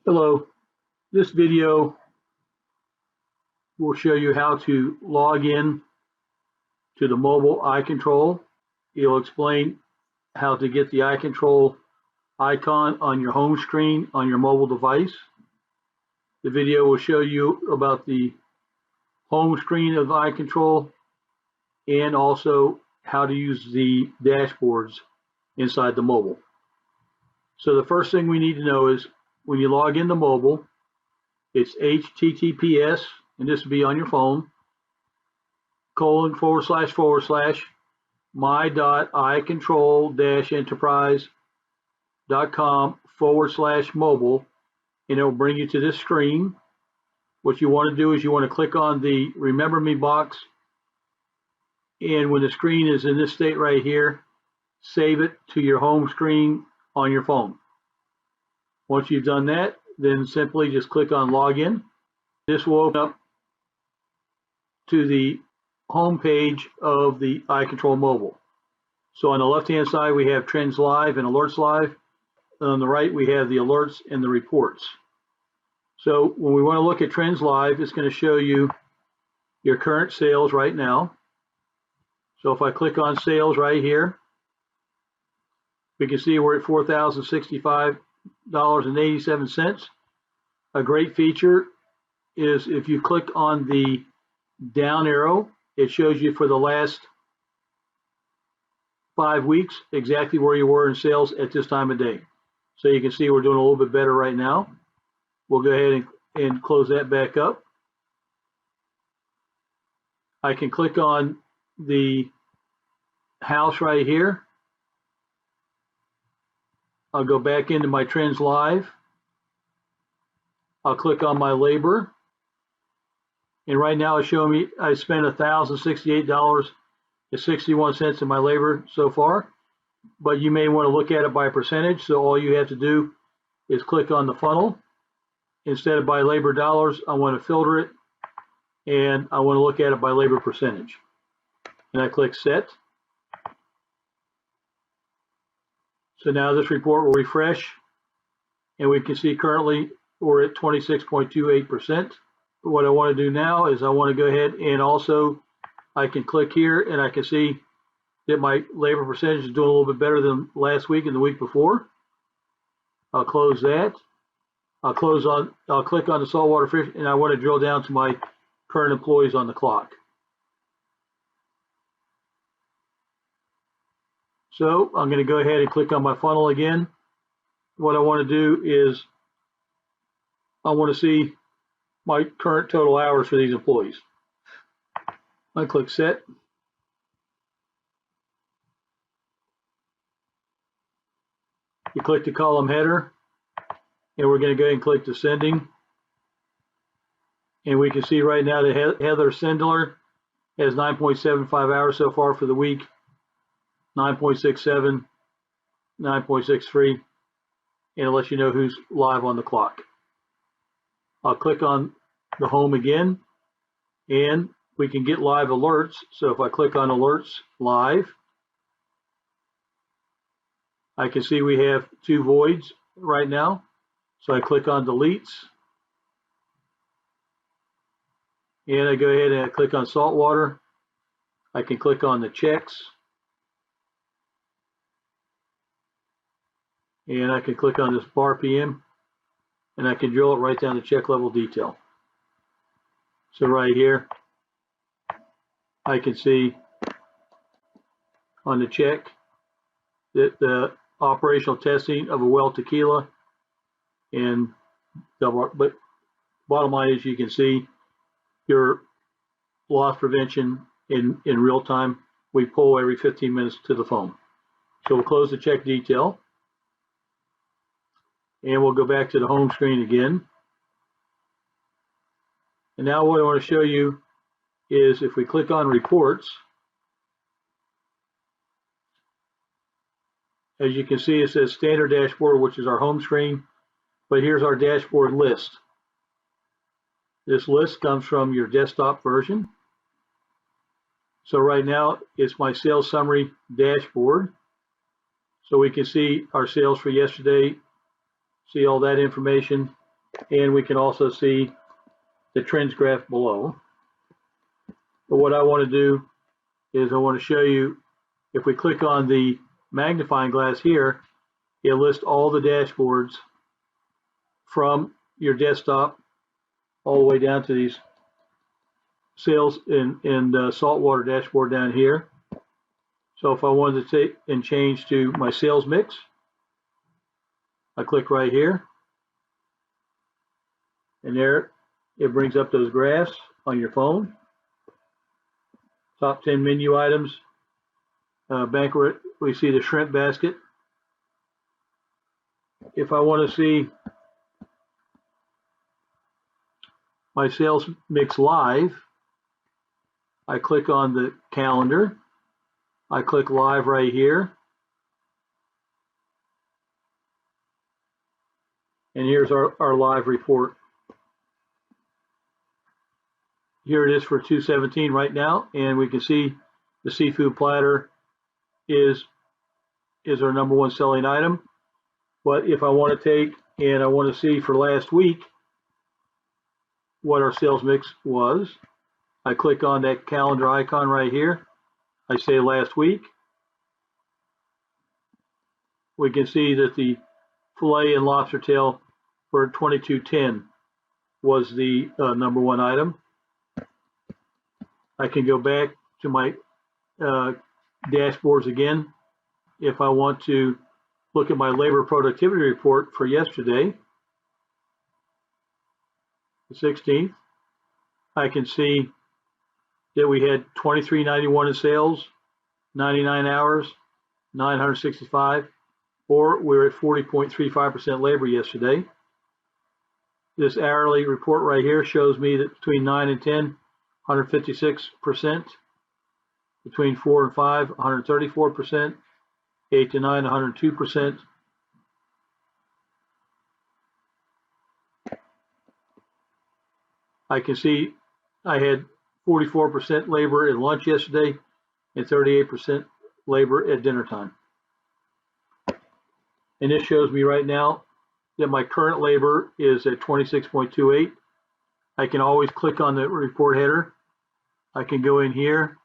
Hello, this video will show you how to log in to the mobile iControl. It'll explain how to get the iControl icon on your home screen on your mobile device. The video will show you about the home screen of iControl and also how to use the dashboards inside the mobile. So the first thing we need to know is when you log into mobile, it's HTTPS, and this will be on your phone, my.icontrol-enterprise.com/mobile, and it will bring you to this screen. What you want to do is you want to click on the Remember Me box, and when the screen is in this state right here, save it to your home screen on your phone. Once you've done that, then simply just click on Login. This will open up to the home page of the iControl mobile. So on the left-hand side, we have Trends Live and Alerts Live. And on the right, we have the alerts and the reports. So when we want to look at Trends Live, it's going to show you your current sales right now. So if I click on sales right here, we can see we're at $4,065.87. A great feature is if you click on the down arrow, it shows you for the last 5 weeks exactly where you were in sales at this time of day. So you can see we're doing a little bit better right now. We'll go ahead and close that back up. I can click on the house right here. I'll go back into my Trends Live. I'll click on my labor. And right now it's showing me I spent $1,068.61 in my labor so far. But you may want to look at it by percentage. So all you have to do is click on the funnel. Instead of by labor dollars, I want to filter it. And I want to look at it by labor percentage. And I click Set. So now this report will refresh. And we can see currently we're at 26.28%. What I want to do now is I want to go ahead and also I can click here and I can see that my labor percentage is doing a little bit better than last week and the week before. I'll close that. I'll click on the saltwater fish, and I want to drill down to my current employees on the clock. So I'm going to go ahead and click on my funnel again. What I want to do is I want to see my current total hours for these employees. I click Set. You click the column header, and we're going to go ahead and click Descending. And we can see right now that Heather Sendler has 9.75 hours so far for the week, 9.67, 9.63, and it lets you know who's live on the clock. I'll click on the home again, and we can get live alerts. So if I click on Alerts Live, I can see we have 2 voids right now. So I click on Deletes, and I go ahead and I click on Saltwater. I can click on the checks, and I can click on this bar PM, and I can drill it right down to check level detail. So right here, I can see on the check that the operational testing of a well tequila and double, but bottom line is you can see your loss prevention in real time. We pull every 15 minutes to the phone. So we'll close the check detail, and we'll go back to the home screen again. And now what I want to show you is if we click on Reports, as you can see it says Standard Dashboard, which is our home screen, but here's our dashboard list. This list comes from your desktop version. So right now it's my sales summary dashboard. So we can see our sales for yesterday, see all that information. and we can also see the trends graph below. But what I want to do is I want to show you, if we click on the magnifying glass here, it lists all the dashboards from your desktop all the way down to these sales and saltwater dashboard down here. So if I wanted to take and change to my sales mix, I click right here, and there it brings up those graphs on your phone. Top 10 menu items, banquet, we see the shrimp basket. If I want to see my sales mix live, I click on the calendar. I click live right here. And here's our live report. Here it is for 2/17 right now, and we can see the seafood platter is our number one selling item. But if I want to take and I want to see for last week what our sales mix was, I click on that calendar icon right here. I say last week. We can see that the filet and lobster tail for 22.10 was the number one item. I can go back to my dashboards again. If I want to look at my labor productivity report for yesterday, the 16th, I can see that we had $23.91 in sales, 99 hours, 965, or we're at 40.35% labor yesterday. This hourly report right here shows me that between 9 and 10, 156%, between 4 and 5, 134%, 8 to 9, 102%. I can see I had 44% labor at lunch yesterday and 38% labor at dinner time. And this shows me right now that my current labor is at 26.28. I can always click on the report header. I can go in here.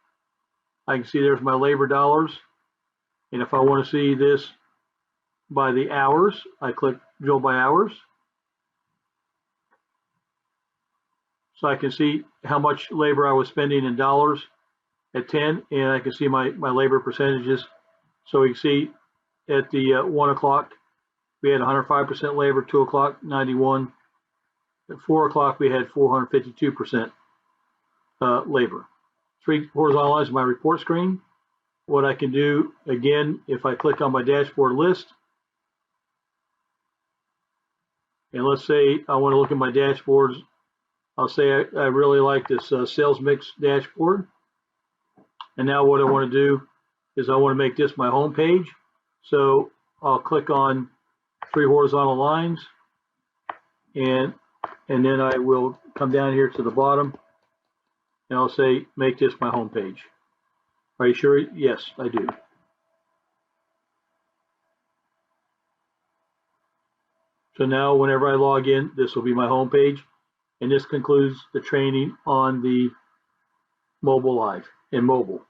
I can see there's my labor dollars. And if I want to see this by the hours, I click drill by hours. So I can see how much labor I was spending in dollars at 10, and I can see my labor percentages. So we can see at the 1 o'clock, we had 105% labor, 2 o'clock, 91. At 4 o'clock, we had 452% labor. 3 horizontal lines is my report screen. What I can do, again, if I click on my dashboard list, and let's say I want to look at my dashboards, I'll say I really like this sales mix dashboard. And now what I want to do is I want to make this my home page. So I'll click on 3 horizontal lines, and then I will come down here to the bottom, and I'll say make this my home page. Are you sure? Yes, I do. So now whenever I log in, this will be my home page, and this concludes the training on the mobile live and mobile.